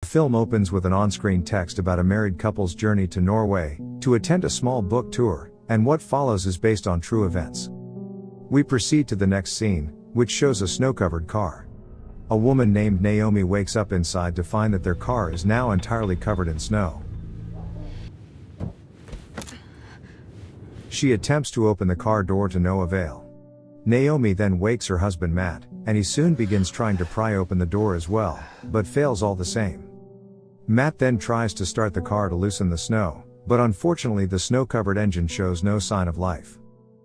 The film opens with an on-screen text about a married couple's journey to Norway to attend a small book tour, and what follows is based on true events. We proceed to the next scene, which shows a snow-covered car. A woman named Naomi wakes up inside to find that their car is now entirely covered in snow. She attempts to open the car door to no avail. Naomi then wakes her husband Matt, and he soon begins trying to pry open the door as well, but fails all the same. Matt then tries to start the car to loosen the snow, but unfortunately the snow-covered engine shows no sign of life.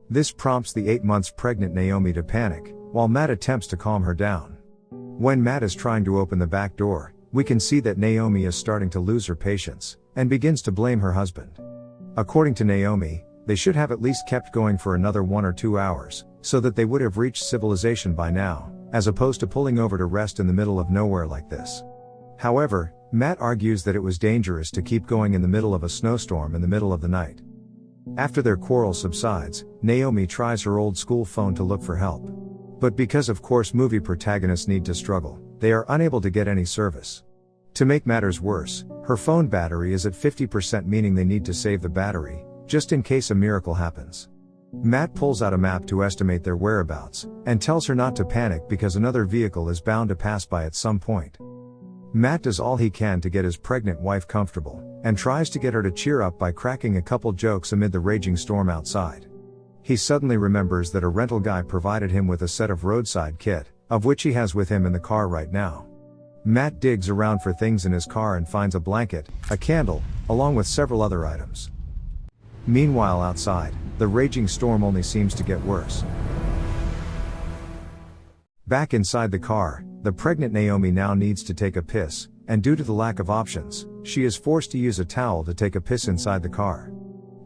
This prompts the 8 months pregnant Naomi to panic, while Matt attempts to calm her down. When Matt is trying to open the back door, we can see that Naomi is starting to lose her patience, and begins to blame her husband. According to Naomi, they should have at least kept going for another 1 or 2 hours, so that they would have reached civilization by now, as opposed to pulling over to rest in the middle of nowhere like this. However, Matt argues that it was dangerous to keep going in the middle of a snowstorm in the middle of the night. After their quarrel subsides, Naomi tries her old school phone to look for help. But because of course movie protagonists need to struggle, they are unable to get any service. To make matters worse, her phone battery is at 50%, meaning they need to save the battery, just in case a miracle happens. Matt pulls out a map to estimate their whereabouts, and tells her not to panic because another vehicle is bound to pass by at some point. Matt does all he can to get his pregnant wife comfortable, and tries to get her to cheer up by cracking a couple jokes amid the raging storm outside. He suddenly remembers that a rental guy provided him with a set of roadside kit, of which he has with him in the car right now. Matt digs around for things in his car and finds a blanket, a candle, along with several other items. Meanwhile outside, the raging storm only seems to get worse. Back inside the car, the pregnant Naomi now needs to take a piss, and due to the lack of options, she is forced to use a towel to take a piss inside the car.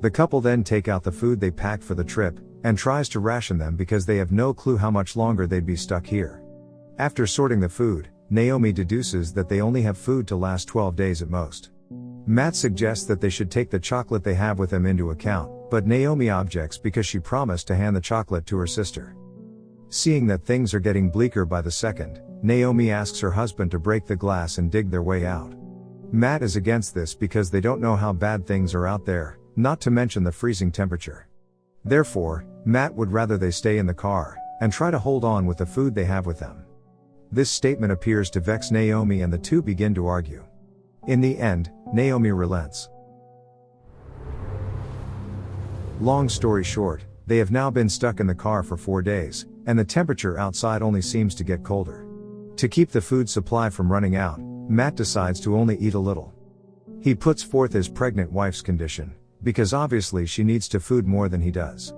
The couple then take out the food they packed for the trip, and tries to ration them because they have no clue how much longer they'd be stuck here. After sorting the food, Naomi deduces that they only have food to last 12 days at most. Matt suggests that they should take the chocolate they have with them into account, but Naomi objects because she promised to hand the chocolate to her sister. Seeing that things are getting bleaker by the second, Naomi asks her husband to break the glass and dig their way out. Matt is against this because they don't know how bad things are out there, not to mention the freezing temperature. Therefore, Matt would rather they stay in the car, and try to hold on with the food they have with them. This statement appears to vex Naomi and the two begin to argue. In the end, Naomi relents. Long story short, they have now been stuck in the car for 4 days, and the temperature outside only seems to get colder. To keep the food supply from running out, Matt decides to only eat a little. He puts forth his pregnant wife's condition, because obviously she needs to food more than he does.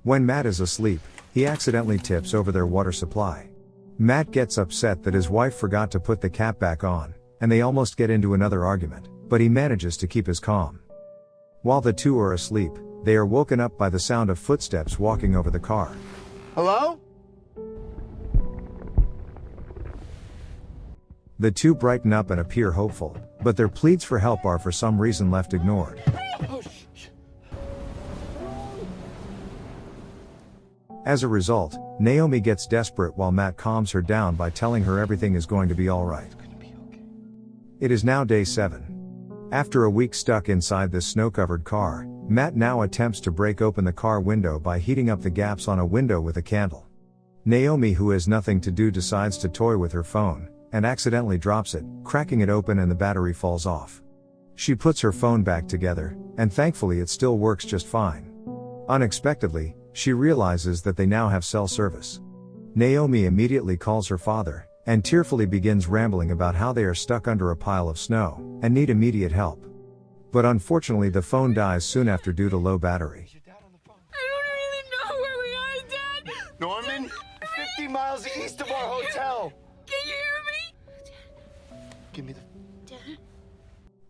When Matt is asleep, he accidentally tips over their water supply. Matt gets upset that his wife forgot to put the cap back on, and they almost get into another argument, but he manages to keep his calm. While the two are asleep, they are woken up by the sound of footsteps walking over the car. Hello? The two brighten up and appear hopeful, but their pleas for help are for some reason left ignored. As a result, Naomi gets desperate while Matt calms her down by telling her everything is going to be alright. It is now day 7. After a week stuck inside this snow-covered car, Matt now attempts to break open the car window by heating up the gaps on a window with a candle. Naomi, who has nothing to do, decides to toy with her phone, and accidentally drops it, cracking it open and the battery falls off. She puts her phone back together, and thankfully it still works just fine. Unexpectedly, she realizes that they now have cell service. Naomi immediately calls her father, and tearfully begins rambling about how they are stuck under a pile of snow, and need immediate help. But unfortunately the phone dies soon after due to low battery. I don't really know where we are, Dad! Norman, 50 miles east of our hotel! Can you hear me? Give me the... Dad?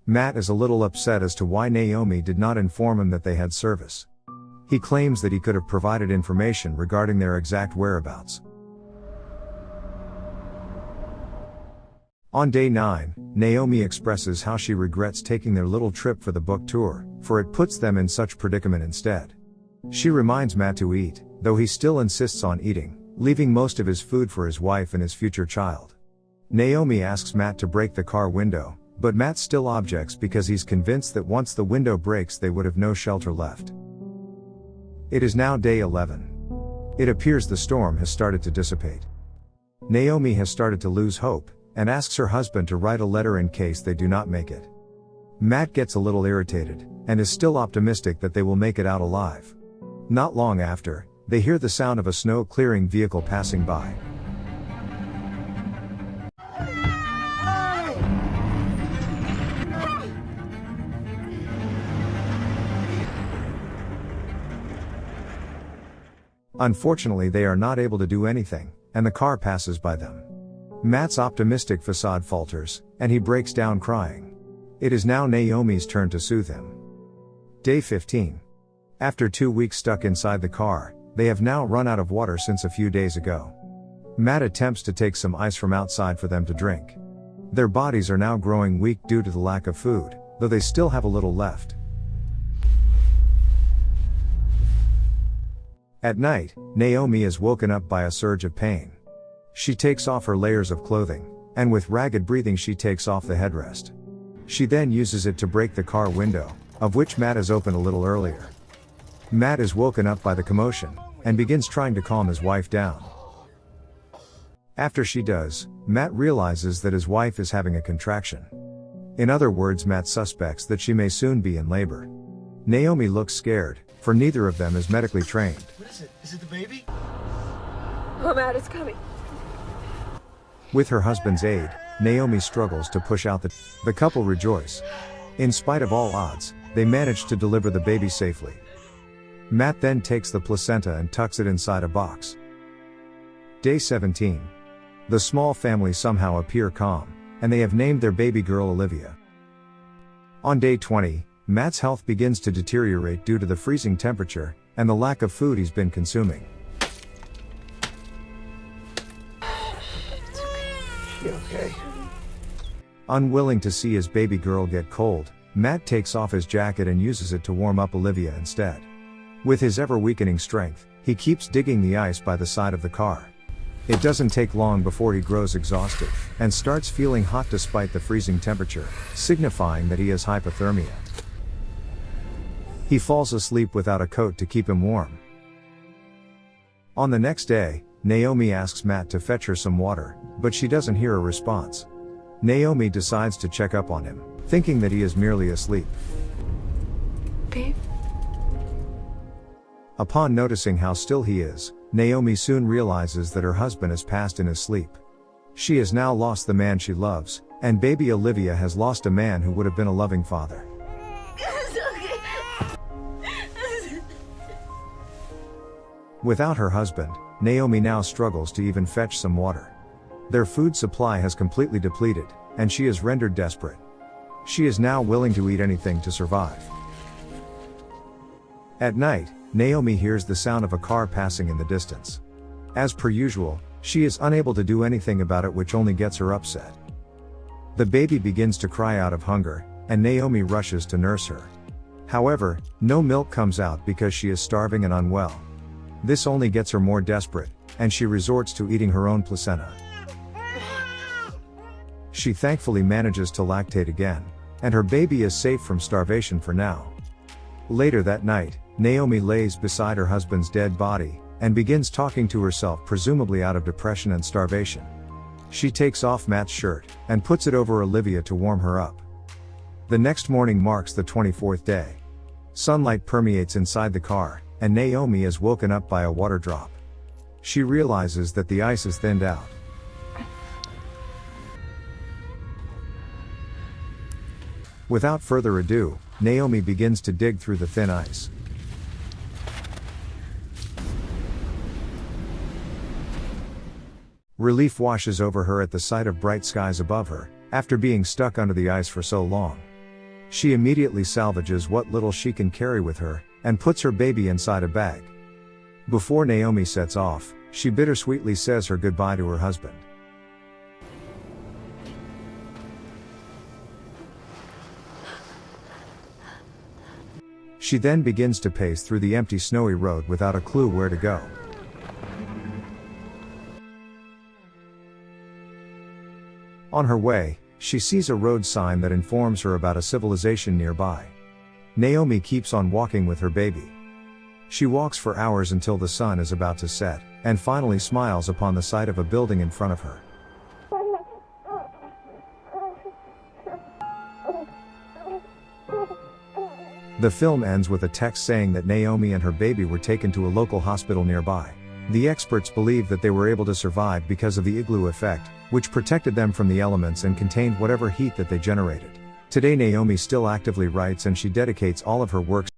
Matt is a little upset as to why Naomi did not inform him that they had service. He claims that he could have provided information regarding their exact whereabouts. On day 9, Naomi expresses how she regrets taking their little trip for the book tour, for it puts them in such predicament instead. She reminds Matt to eat, though he still insists on eating, leaving most of his food for his wife and his future child. Naomi asks Matt to break the car window, but Matt still objects because he's convinced that once the window breaks they would have no shelter left. It is now day 11. It appears the storm has started to dissipate. Naomi has started to lose hope, and asks her husband to write a letter in case they do not make it. Matt gets a little irritated, and is still optimistic that they will make it out alive. Not long after, they hear the sound of a snow-clearing vehicle passing by. Unfortunately, they are not able to do anything, and the car passes by them. Matt's optimistic facade falters, and he breaks down crying. It is now Naomi's turn to soothe him. Day 15. After 2 weeks stuck inside the car, they have now run out of water since a few days ago. Matt attempts to take some ice from outside for them to drink. Their bodies are now growing weak due to the lack of food, though they still have a little left. At night, Naomi is woken up by a surge of pain. She takes off her layers of clothing, and with ragged breathing she takes off the headrest. She then uses it to break the car window, of which Matt has opened a little earlier. Matt is woken up by the commotion, and begins trying to calm his wife down. After she does, Matt realizes that his wife is having a contraction. In other words, Matt suspects that she may soon be in labor. Naomi looks scared, for neither of them is medically trained. What is it? Is it the baby? Oh, Matt, it's coming. With her husband's aid, Naomi struggles to push out the couple rejoice. In spite of all odds, they manage to deliver the baby safely. Matt then takes the placenta and tucks it inside a box. Day 17. The small family somehow appear calm, and they have named their baby girl Olivia. On day 20, Matt's health begins to deteriorate due to the freezing temperature, and the lack of food he's been consuming. You okay? Unwilling to see his baby girl get cold, Matt takes off his jacket and uses it to warm up Olivia instead. With his ever-weakening strength, he keeps digging the ice by the side of the car. It doesn't take long before he grows exhausted, and starts feeling hot despite the freezing temperature, signifying that he has hypothermia. He falls asleep without a coat to keep him warm. On the next day, Naomi asks Matt to fetch her some water, but she doesn't hear a response. Naomi decides to check up on him, thinking that he is merely asleep. Babe? Upon noticing how still he is, Naomi soon realizes that her husband has passed in his sleep. She has now lost the man she loves, and baby Olivia has lost a man who would have been a loving father. Without her husband, Naomi now struggles to even fetch some water. Their food supply has completely depleted, and she is rendered desperate. She is now willing to eat anything to survive. At night, Naomi hears the sound of a car passing in the distance. As per usual, she is unable to do anything about it, which only gets her upset. The baby begins to cry out of hunger, and Naomi rushes to nurse her. However, no milk comes out because she is starving and unwell. This only gets her more desperate, and she resorts to eating her own placenta. She thankfully manages to lactate again, and her baby is safe from starvation for now. Later that night, Naomi lays beside her husband's dead body, and begins talking to herself, presumably out of depression and starvation. She takes off Matt's shirt, and puts it over Olivia to warm her up. The next morning marks the 24th day. Sunlight permeates inside the car, and Naomi is woken up by a water drop. She realizes that the ice is thinned out. Without further ado, Naomi begins to dig through the thin ice. Relief washes over her at the sight of bright skies above her, after being stuck under the ice for so long. She immediately salvages what little she can carry with her, and puts her baby inside a bag. Before Naomi sets off, she bittersweetly says her goodbye to her husband. She then begins to pace through the empty snowy road without a clue where to go. On her way, she sees a road sign that informs her about a civilization nearby. Naomi keeps on walking with her baby. She walks for hours until the sun is about to set, and finally smiles upon the sight of a building in front of her. The film ends with a text saying that Naomi and her baby were taken to a local hospital nearby. The experts believe that they were able to survive because of the igloo effect, which protected them from the elements and contained whatever heat that they generated. Today Naomi still actively writes, and she dedicates all of her works